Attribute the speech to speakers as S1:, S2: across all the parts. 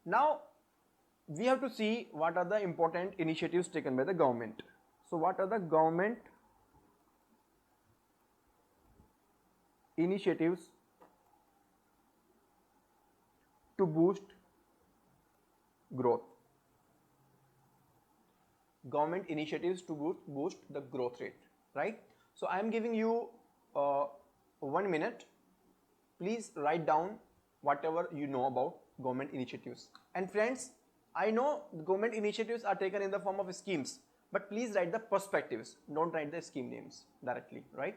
S1: Now we have to see what are the important initiatives taken by the government. So what are the government initiatives to boost growth? Government initiatives to boost the growth rate, right? So I am giving you 1 minute. Please write down whatever you know about government initiatives. And friends, I know government initiatives are taken in the form of schemes, but please write the perspectives. Don't write the scheme names directly, right?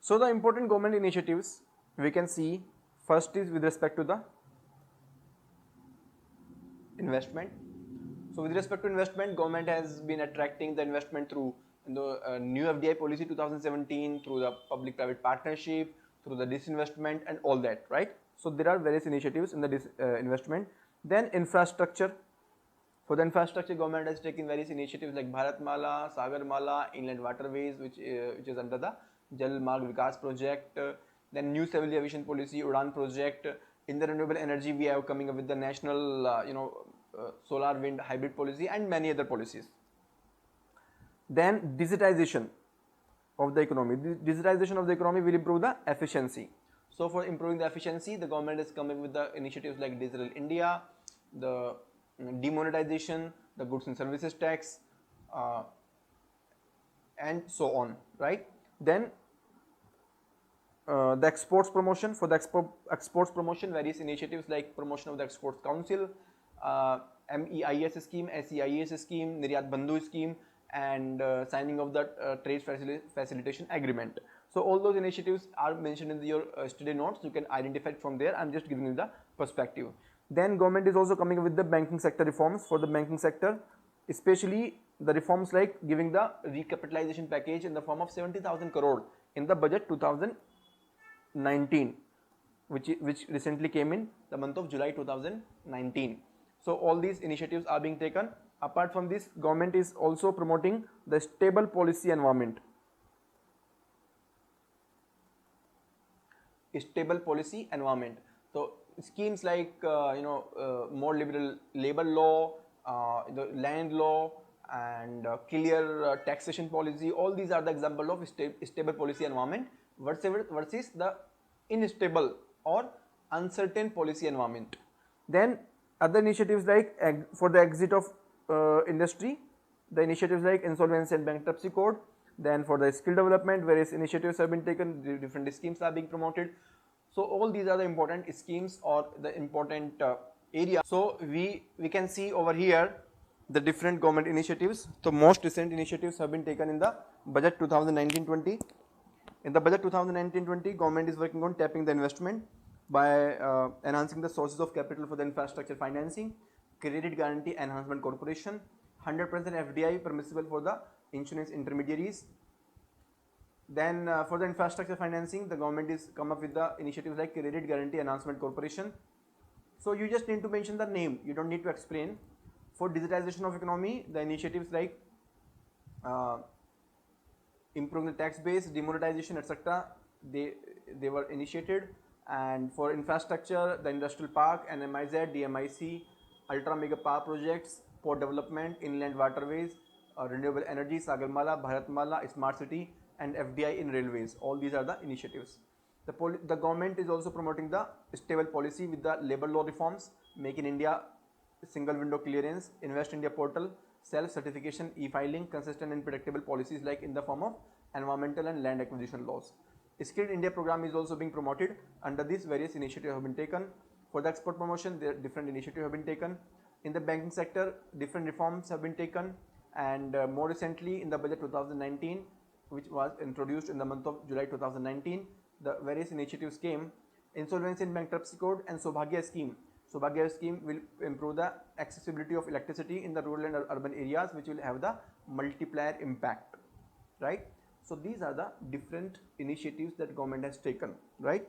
S1: So the important government initiatives we can see, first is with respect to the investment. So with respect to investment, government has been attracting the investment through the new FDI policy 2017, through the public-private partnership, through the disinvestment and all that, right? So there are various initiatives in the investment. Then infrastructure. For the infrastructure, government has taken various initiatives like Bharatmala, Sagarmala, inland waterways, which is under the Jal Marg Vikas project. Then new civil aviation policy, Udan project. In the renewable energy, we are coming up with the national, solar wind hybrid policy and many other policies. Then digitization of the economy. Digitization of the economy will improve the efficiency. So for improving the efficiency, the government is coming with the initiatives like Digital India, the demonetization, the goods and services tax, and so on, right? Then the exports promotion. For the exports promotion, various initiatives like promotion of the exports council, MEIS scheme, SEIS scheme, Niryat Bandhu scheme, and signing of the trade facilitation agreement. So all those initiatives are mentioned in your study notes. You can identify it from there. I'm just giving you the perspective. Then government is also coming with the banking sector reforms. For the banking sector, especially the reforms like giving the recapitalization package in the form of 70,000 crore in the budget 2019, which recently came in the month of July 2019. So all these initiatives are being taken. Apart from this, government is also promoting the stable policy environment. Stable policy environment. So schemes like more liberal labor law, the land law, and clear taxation policy. All these are the example of stable policy environment versus the unstable or uncertain policy environment. Then other initiatives like for the exit of industry, the initiatives like insolvency and bankruptcy code. Then for the skill development, various initiatives have been taken, different schemes are being promoted. So all these are the important schemes or the important area. So we can see over here the different government initiatives. The most recent initiatives have been taken in the budget 2019-20. In the budget 2019-20, government is working on tapping the investment by enhancing the sources of capital for the infrastructure financing, credit guarantee enhancement corporation, 100% FDI permissible for the insurance intermediaries. Then for the infrastructure financing, the government is come up with the initiatives like credit guarantee enhancement corporation. So you just need to mention the name, you don't need to explain. For digitization of economy, the initiatives like improving the tax base, demonetization, etc. They were initiated. And for infrastructure, the industrial park, NMIZ, DMIC, ultra mega power projects, port development, inland waterways, renewable energy, Sagarmala, Bharatmala, smart city, and FDI in railways. All these are the initiatives. The government is also promoting the stable policy with the labor law reforms, Make in India, single window clearance, Invest India portal, self-certification, e-filing, consistent and predictable policies like in the form of environmental and land acquisition laws. Skilled India program is also being promoted. Under this, various initiatives have been taken. For the export promotion, there different initiatives have been taken. In the banking sector, different reforms have been taken, and more recently in the budget 2019, which was introduced in the month of July 2019, the various initiatives came. Insolvency and Bankruptcy Code and Saubhagya scheme. Saubhagya scheme will improve the accessibility of electricity in the rural and urban areas, which will have the multiplier impact, right? So these are the different initiatives that government has taken, right?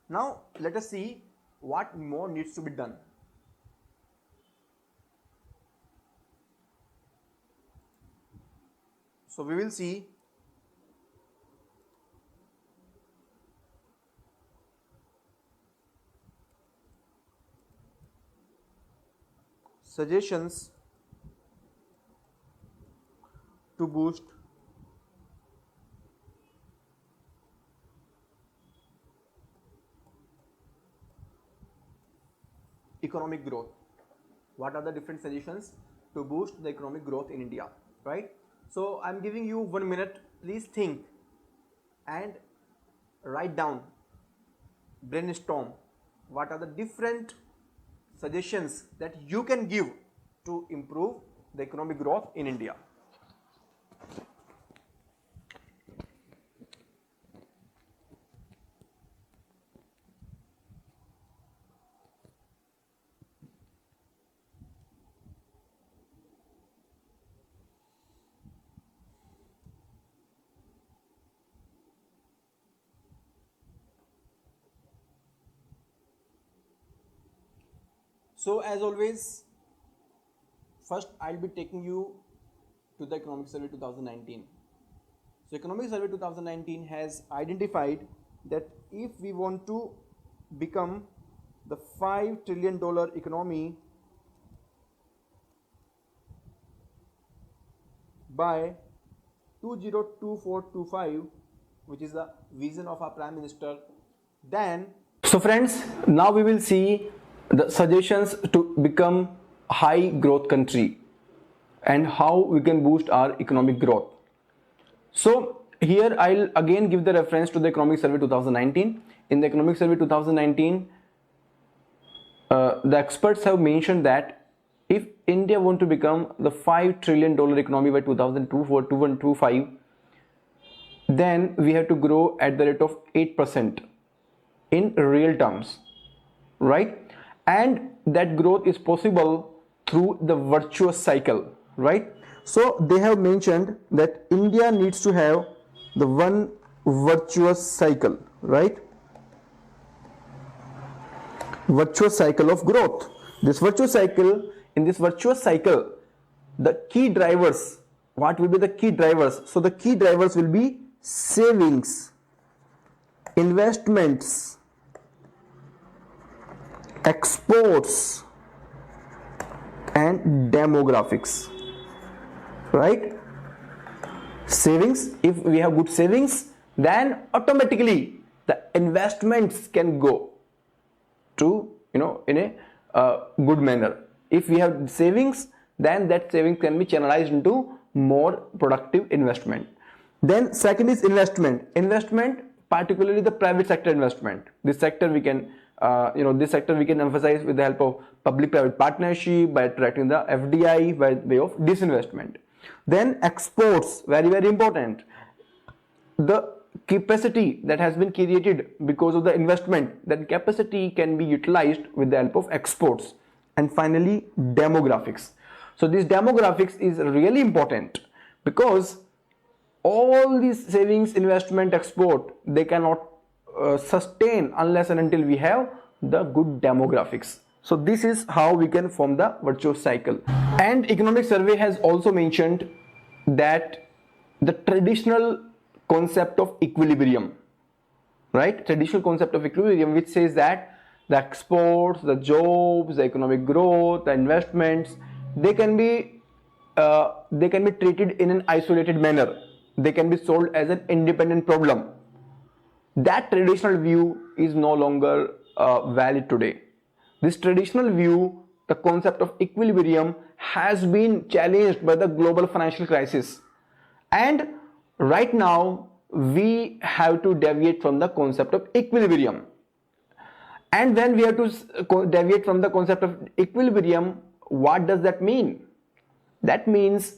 S1: Now let us see what more needs to be done. So we will see suggestions to boost economic growth. What are the different suggestions to boost the economic growth in India, right? So I'm giving you 1 minute. Please think and write down, brainstorm what are the different suggestions that you can give to improve the economic growth in India. So as always, first I'll be taking you to the Economic Survey 2019. So Economic Survey 2019 has identified that if we want to become the $5 trillion economy by 2024-25, which is the vision of our Prime Minister, then... So friends, now we will see the suggestions to become high growth country and how we can boost our economic growth. So here I'll again give the reference to the Economic Survey 2019. In the Economic Survey 2019, the experts have mentioned that if India want to become the $5 trillion economy by 2025, then we have to grow at the rate of 8% in real terms, right? And that growth is possible through the virtuous cycle, right? So they have mentioned that India needs to have the one virtuous cycle, right? Virtuous cycle of growth. This virtuous cycle, in this virtuous cycle, the key drivers, what will be the key drivers? So the key drivers will be savings, investments, exports and demographics, right? Savings, if we have good savings, then automatically the investments can go to, in a good manner. If we have savings, then that savings can be channelized into more productive investment. Then second is investment, particularly the private sector investment. This sector we can emphasize with the help of public-private partnership, by attracting the FDI by way of disinvestment. Then exports, very, very important. The capacity that has been created because of the investment, that capacity can be utilized with the help of exports. And finally, demographics. So this demographics is really important because all these savings, investment, export, they cannot sustain unless and until we have the good demographics. So this is how we can form the virtuous cycle. And Economic Survey has also mentioned that the traditional concept of equilibrium, right? Traditional concept of equilibrium, which says that the exports, the jobs, the economic growth, the investments, they can be treated in an isolated manner. They can be solved as an independent problem. That traditional view is no longer valid today. This traditional view, the concept of equilibrium, has been challenged by the global financial crisis. And right now, we have to deviate from the concept of equilibrium. And when we have to deviate from the concept of equilibrium, what does that mean? That means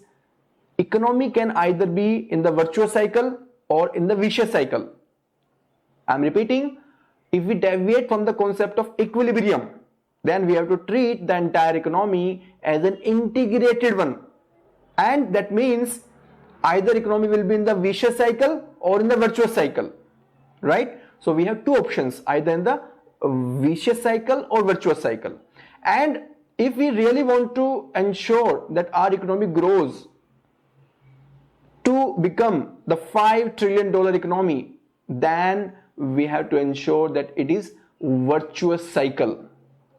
S1: economy can either be in the virtuous cycle or in the vicious cycle. I'm repeating, if we deviate from the concept of equilibrium, then we have to treat the entire economy as an integrated one. And that means either economy will be in the vicious cycle or in the virtuous cycle, right? So we have two options, either in the vicious cycle or virtuous cycle. And if we really want to ensure that our economy grows to become the $5 trillion economy, then we have to ensure that it is virtuous cycle.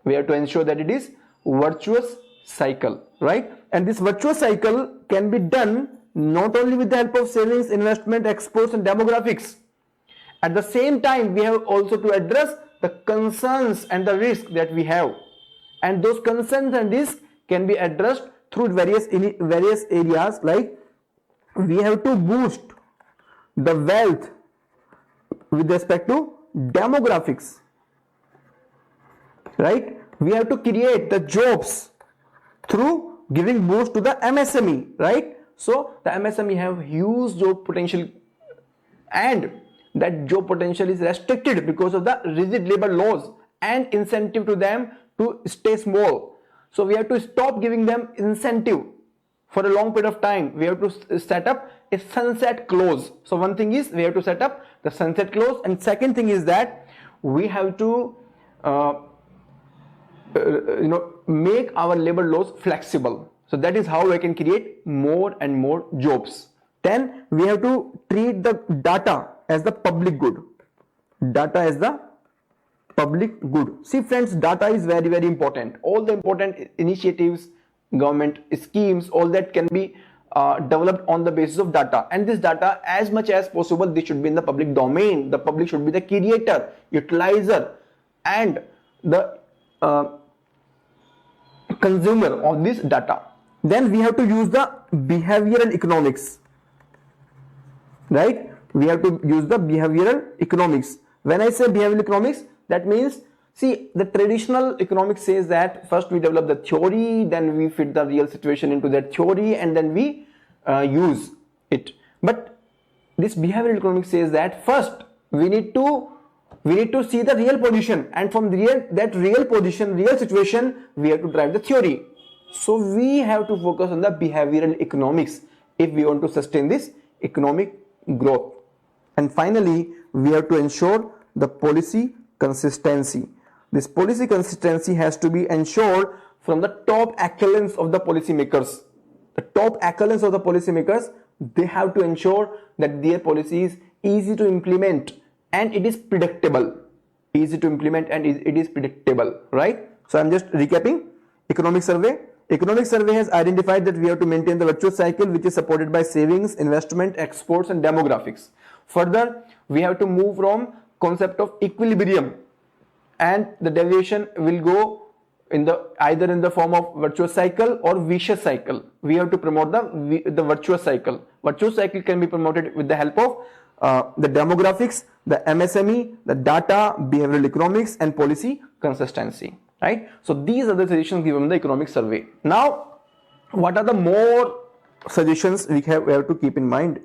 S1: We have to ensure that it is virtuous cycle, right? And this virtuous cycle can be done not only with the help of savings, investment, exports and demographics. At the same time, we have also to address the concerns and the risk that we have. And those concerns and risks can be addressed through various areas, like we have to boost the wealth with respect to demographics, right? We have to create the jobs through giving boost to the MSME, right? So the MSME have huge job potential, and that job potential is restricted because of the rigid labor laws and incentive to them to stay small. So we have to stop giving them incentive for a long period of time. We have to set up a sunset clause. So one thing is we have to set up the sunset clause, and second thing is that we have to make our labor laws flexible. So that is how we can create more and more jobs. Then we have to treat the data as the public good. Data as the public good. See friends, data is very, very important. All the important initiatives, government schemes, all that can be developed on the basis of data. And this data, as much as possible, this should be in the public domain. The public should be the creator, utilizer and the consumer of this data. Then we have to use the behavioral economics, right? We have to use the behavioral economics. When I say behavioral economics, that means, see, the traditional economics says that first we develop the theory, then we fit the real situation into that theory, and then we use it. But this behavioral economics says that first we need to see the real position, and from that real position, real situation, we have to drive the theory. So we have to focus on the behavioral economics if we want to sustain this economic growth. And finally, we have to ensure the policy consistency. This policy consistency has to be ensured from the top excellence of the policymakers. The top excellence of the policymakers, they have to ensure that their policy is easy to implement and it is predictable. Easy to implement and it is predictable, right? So I'm just recapping. Economic survey. Economic survey has identified that we have to maintain the virtuous cycle, which is supported by savings, investment, exports and demographics. Further, we have to move from concept of equilibrium, and the deviation will go in either in the form of virtuous cycle or vicious cycle. We have to promote the virtuous cycle. Virtuous cycle can be promoted with the help of the demographics, the MSME, the data, behavioral economics and policy consistency, right? So these are the suggestions given in the economic survey. Now, what are the more suggestions we have to keep in mind?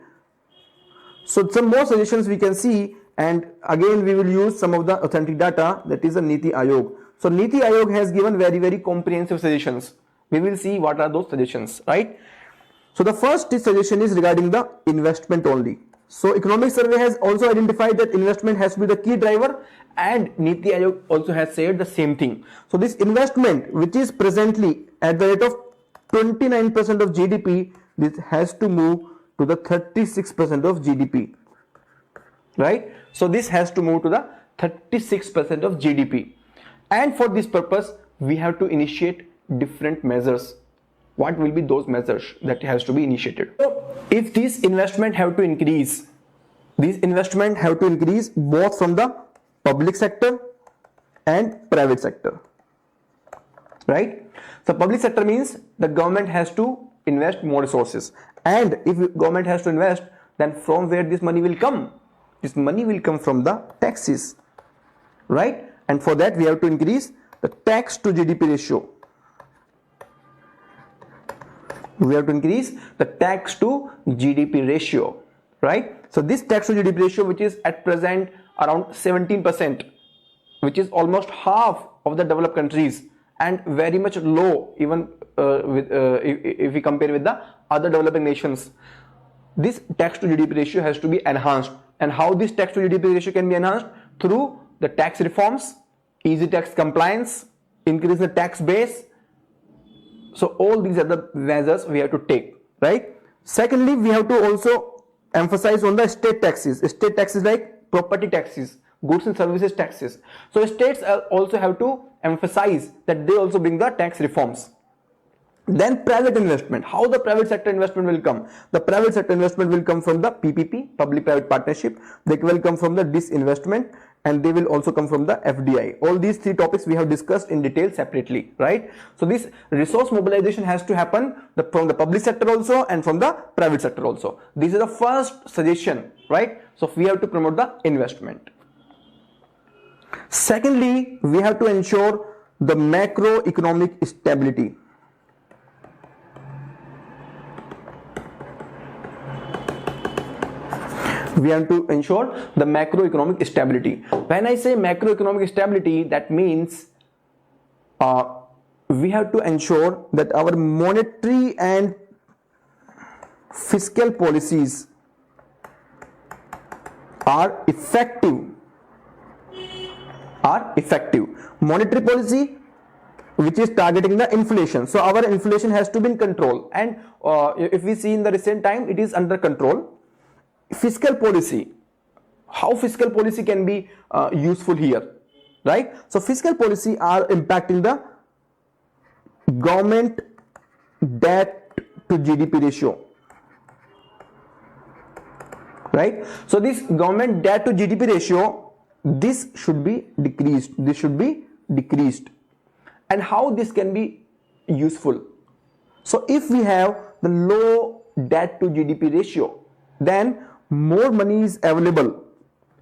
S1: So some more suggestions we can see, and again we will use some of the authentic data, that is the Niti Aayog. So Niti Aayog has given very, very comprehensive suggestions. We will see what are those suggestions, right? So the first suggestion is regarding the investment only. So economic survey has also identified that investment has to be the key driver, and Niti Aayog also has said the same thing. So this investment, which is presently at the rate of 29% of GDP, this has to move to the 36% of GDP, right? So this has to move to the 36% of GDP, and for this purpose we have to initiate different measures. What will be those measures that has to be initiated? So if these investment have to increase, these investment have to increase both from the public sector and private sector, right? So public sector means the government has to invest more resources, and if government has to invest, then from where this money will come? This money will come from the taxes, right? and for that we have to increase the tax to GDP ratio. We have to increase the tax to GDP ratio, right? So this tax to GDP ratio, which is at present around 17%, which is almost half of the developed countries and very much low even if we compare with the other developing nations. This tax to GDP ratio has to be enhanced. And how this tax to GDP ratio can be enhanced? Through the tax reforms, easy tax compliance, increase the tax base. So all these are the measures we have to take, right? Secondly, we have to also emphasize on the state taxes. State taxes like property taxes, goods and services taxes. So states also have to emphasize that they also bring the tax reforms. Then private investment. How the private sector investment will come? The private sector investment will come from the PPP, public-private partnership. They will come from the disinvestment, and they will also come from the FDI. All these three topics we have discussed in detail separately, right? So this resource mobilization has to happen from the public sector also and from the private sector also. This is the first suggestion, right? So we have to promote the investment. Secondly, we have to ensure the macroeconomic stability. We have to ensure the macroeconomic stability. When I say macroeconomic stability, that means we have to ensure that our monetary and fiscal policies are effective. Monetary policy which is targeting the inflation. So our inflation has to be in control, and if we see in the recent time, it is under control. Fiscal policy, how fiscal policy can be useful here, right? So fiscal policy are impacting the government debt to GDP ratio, right? So this government debt to GDP ratio, this should be decreased. And how this can be useful? So if we have the low debt to GDP ratio, then more money is available,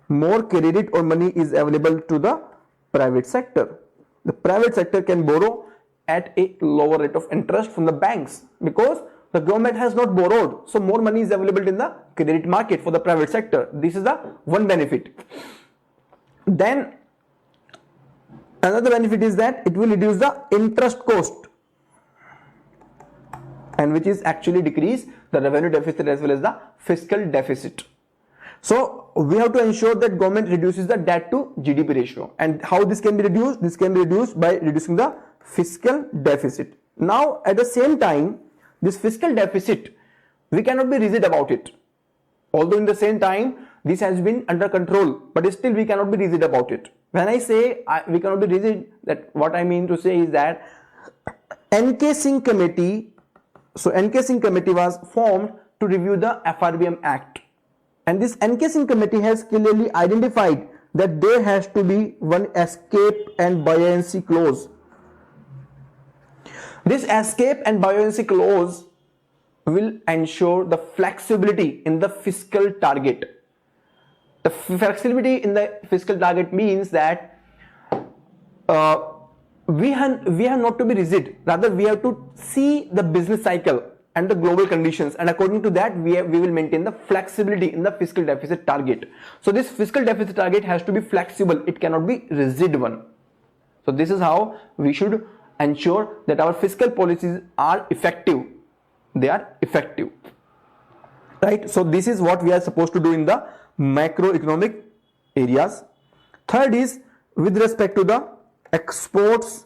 S1: more credit or money is available to the private sector. The private sector can borrow at a lower rate of interest from the banks because the government has not borrowed. So more money is available in the credit market for the private sector. This is the one benefit. Then another benefit is that it will reduce the interest cost, and which is actually decrease the revenue deficit as well as the fiscal deficit. So we have to ensure that government reduces the debt to GDP ratio. And how this can be reduced? This can be reduced by reducing the fiscal deficit. Now at the same time, this fiscal deficit, we cannot be rigid about it. Although in the same time, this has been under control, but still we cannot be rigid about it. When I say we cannot be rigid, that what I mean to say is that NK Singh committee. So NK Singh committee was formed to review the FRBM Act, and this NK Singh committee has clearly identified that there has to be one escape and buoyancy clause. This escape and buoyancy clause will ensure the flexibility in the fiscal target. The flexibility in the fiscal target means that we have not to be rigid, rather we have to see the business cycle and the global conditions, and according to that we will maintain the flexibility in the fiscal deficit target. So this fiscal deficit target has to be flexible, it cannot be rigid one. So this is how we should ensure that our fiscal policies are effective. They are effective, right? So this is what we are supposed to do in the macroeconomic areas. Third is with respect to the exports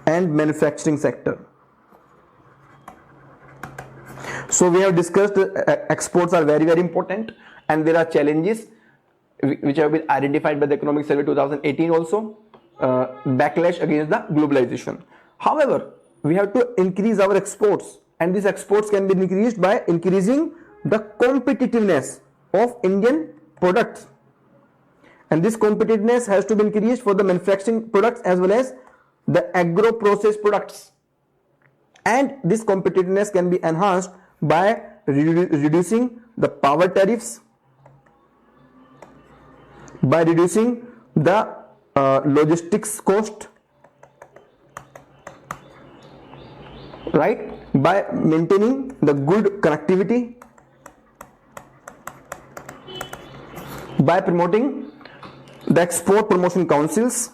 S1: and manufacturing sector. So we have discussed exports are very important, and there are challenges which have been identified by the Economic Survey 2018 also, backlash against the globalization. However, we have to increase our exports, and these exports can be increased by increasing the competitiveness of Indian products, and this competitiveness has to be increased for the manufacturing products as well as the agro processed products, and this competitiveness can be enhanced by reducing the power tariffs, by reducing the logistics cost, right? By maintaining the good connectivity, by promoting the export promotion councils,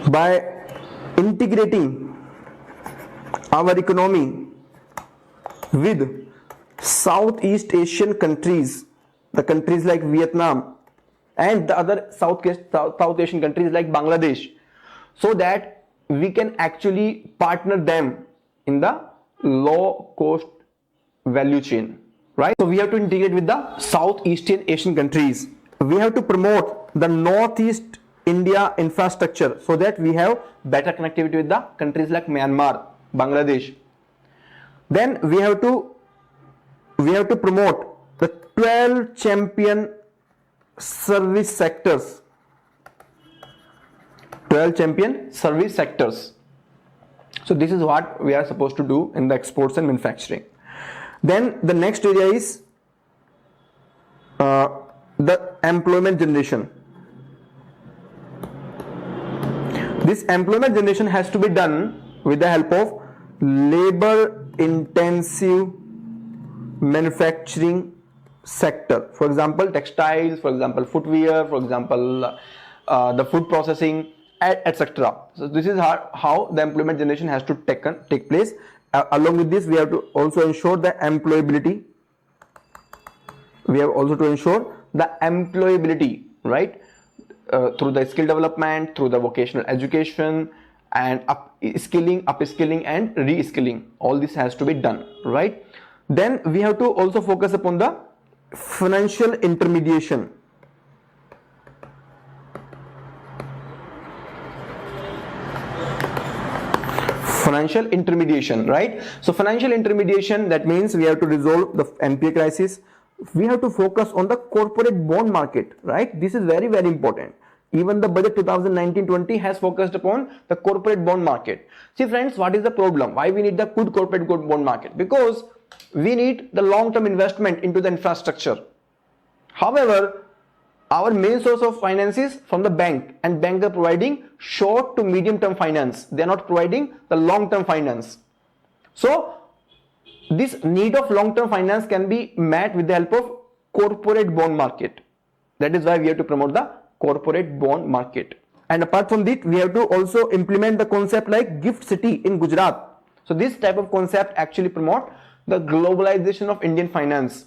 S1: by integrating our economy with Southeast Asian countries, the countries like Vietnam and the other South Asian countries like Bangladesh, so that we can actually partner them in the low cost value chain, right? So we have to integrate with the Southeast Asian countries. We have to promote the Northeast India infrastructure so that we have better connectivity with the countries like Myanmar, Bangladesh. Then we have to promote the 12 champion service sectors. 12 champion service sectors. So this is what we are supposed to do in the exports and manufacturing. Then the next area is the employment generation. This employment generation has to be done with the help of labor intensive manufacturing sector. For example, textiles, for example, footwear, for example, the food processing, etc. So this is how the employment generation has to take place. Along with this, we have to also ensure the employability. We have also to ensure the employability, right? Through the skill development, through the vocational education, and upskilling and reskilling. All this has to be done, right? Then we have to also focus upon the financial intermediation. Financial intermediation, right? So financial intermediation, that means we have to resolve the NPA crisis. We have to focus on the corporate bond market, right? This is very, very important. Even the budget 2019-20 has focused upon the corporate bond market. See friends, what is the problem? Why we need the good corporate bond market? Because we need the long-term investment into the infrastructure. However, our main source of finance is from the bank, and banks are providing short to medium term finance. They are not providing the long term finance. So this need of long term finance can be met with the help of corporate bond market. That is why we have to promote the corporate bond market. And apart from this, we have to also implement the concept like gift city in Gujarat. So this type of concept actually promote the globalization of Indian finance.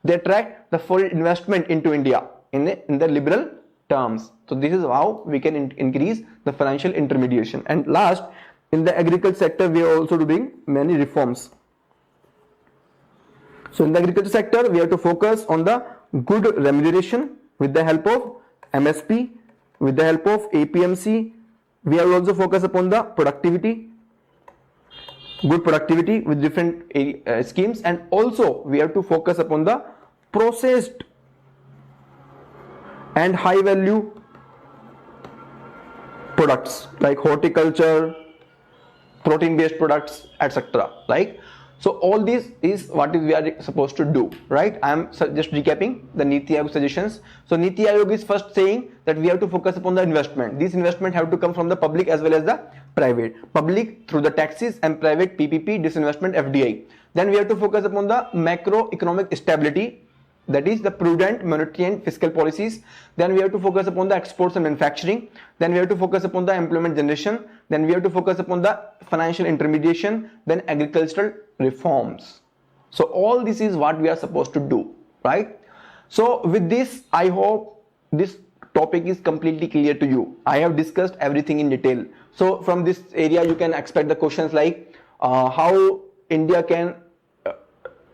S1: They attract the foreign investment into India in the liberal terms. So this is how we can increase the financial intermediation. And last, in the agriculture sector, we are also doing many reforms. So in the agriculture sector, we have to focus on the good remuneration with the help of MSP, with the help of APMC. We have also focus upon the productivity, good productivity with different schemes, and also we have to focus upon the processed and high value products like horticulture, protein based products, etc. Like, so all this is what we are supposed to do, right? I am just recapping the Niti Aayog suggestions. So Niti Aayog is first saying that we have to focus upon the investment. These investment have to come from the public as well as the private. Public through the taxes, and private PPP, disinvestment, FDI. Then we have to focus upon the macroeconomic stability, that is the prudent monetary and fiscal policies. Then we have to focus upon the exports and manufacturing. Then we have to focus upon the employment generation. Then we have to focus upon the financial intermediation. Then agricultural reforms. So all this is what we are supposed to do, right? So with this, I hope this topic is completely clear to you. I have discussed everything in detail. So from this area, you can expect the questions like how India can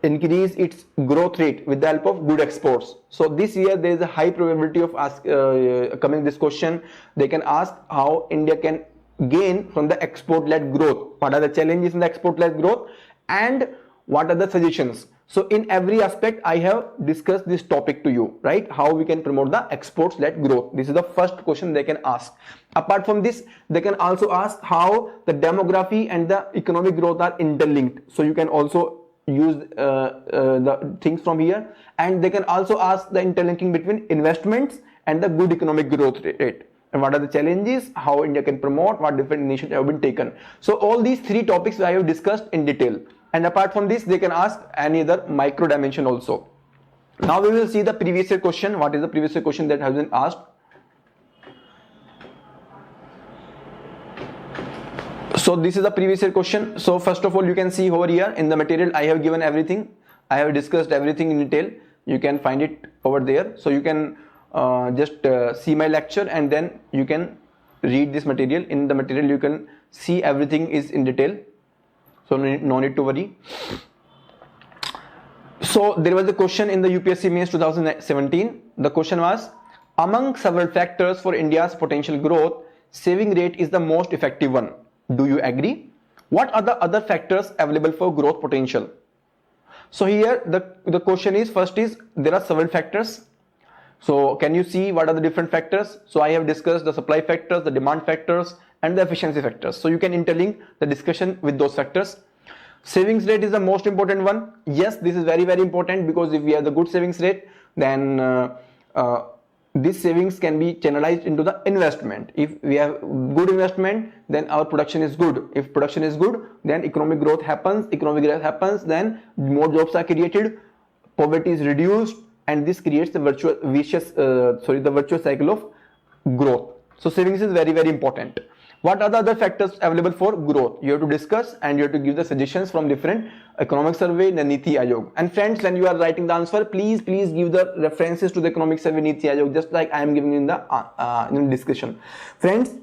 S1: increase its growth rate with the help of good exports. So this year there is a high probability of coming this question. They can ask how India can gain from the export-led growth. What are the challenges in the export-led growth, and what are the suggestions? So in every aspect I have discussed this topic to you, right? How we can promote the exports-led growth. This is the first question they can ask. Apart from this, they can also ask how the demography and the economic growth are interlinked. So you can also use the things from here, and they can also ask the interlinking between investments and the good economic growth rate, and what are the challenges, how India can promote, what different initiatives have been taken. So all these three topics I have discussed in detail, and apart from this they can ask any other micro dimension also. Now we will see the previous year question. What is the previous year question that has been asked? So this is the previous year question. So first of all, you can see over here in the material I have given everything. I have discussed everything in detail. You can find it over there. So you can just see my lecture, and then you can read this material. In the material you can see everything is in detail. So no need to worry. So there was a question in the UPSC Mains 2017. The question was, among several factors for India's potential growth, saving rate is the most effective one. Do you agree? What are the other factors available for growth potential? So here the question is, first is, there are several factors. So can you see what are the different factors? So I have discussed the supply factors, the demand factors, and the efficiency factors. So you can interlink the discussion with those factors. Savings rate is the most important one. Yes, this is very, very important, because if we have the good savings rate, then these savings can be channelized into the investment. If we have good investment, then our production is good. If production is good, then economic growth happens. Economic growth happens, then more jobs are created, poverty is reduced, and this creates the virtuous cycle of growth. So savings is very, very important. What are the other factors available for growth? You have to discuss, and you have to give the suggestions from different economic survey, the Niti Aayog. And friends, when you are writing the answer, please give the references to the economic survey, Niti Aayog, just like I am giving in the discussion. Friends,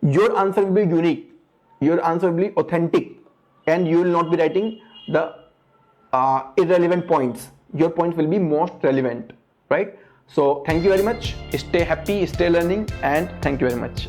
S1: your answer will be unique, your answer will be authentic, and you will not be writing the irrelevant points. Your points will be most relevant, right? So thank you very much. Stay happy, stay learning, and thank you very much.